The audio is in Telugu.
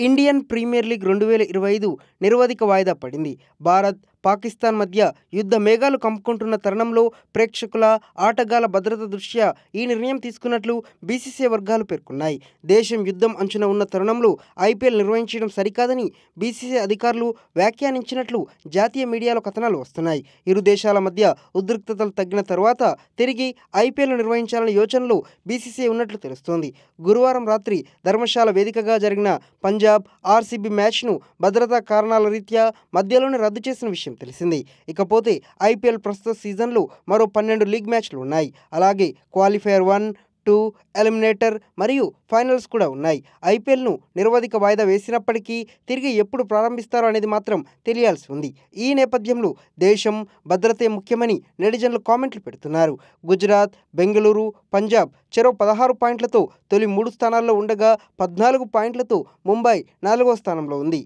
ఇండియన్ ప్రీమియర్ లీగ్ 2025 నిరవధిక వాయిదా పడింది. భారత్, పాకిస్తాన్ మధ్య యుద్ధ మేఘాలు కమ్ముకుంటున్న తరుణంలో ప్రేక్షకుల, ఆటగాళ్ల భద్రత దృష్ట్యా ఈ నిర్ణయం తీసుకున్నట్లు బీసీసీఐ వర్గాలు పేర్కొన్నాయి. దేశం యుద్ధం అంచున ఉన్న తరుణంలో ఐపీఎల్ నిర్వహించడం సరికాదని బీసీసీఐ అధికారులు వ్యాఖ్యానించినట్లు జాతీయ మీడియాలో కథనాలు వస్తున్నాయి. ఇరు దేశాల మధ్య ఉద్రిక్తతలు తగ్గిన తరువాత తిరిగి ఐపీఎల్ నిర్వహించాలనే యోచనలో బీసీసీఐ ఉన్నట్లు తెలుస్తోంది. గురువారం రాత్రి ధర్మశాల వేదికగా జరిగిన పంజాబ్, ఆర్సీబీ మ్యాచ్ను భద్రతా కారణాల రీత్యా మధ్యలోనే రద్దు చేసిన విషయం తెలిసింది. ఇకపోతే ఐపీఎల్ ప్రస్తుత సీజన్లో మరో 12 లీగ్ మ్యాచ్లు ఉన్నాయి. అలాగే క్వాలిఫైయర్ 1, 2, ఎలిమినేటర్ మరియు ఫైనల్స్ కూడా ఉన్నాయి. ఐపీఎల్ను నిరవధిక వాయిదా వేసినప్పటికీ తిరిగి ఎప్పుడు ప్రారంభిస్తారో అనేది మాత్రం తెలియాల్సి ఉంది. ఈ నేపథ్యంలో దేశం భద్రతే ముఖ్యమని నెటిజన్లు కామెంట్లు పెడుతున్నారు. గుజరాత్, బెంగళూరు, పంజాబ్ చెరో 16 పాయింట్లతో తొలి 3 స్థానాల్లో ఉండగా 14 పాయింట్లతో ముంబై 4వ స్థానంలో ఉంది.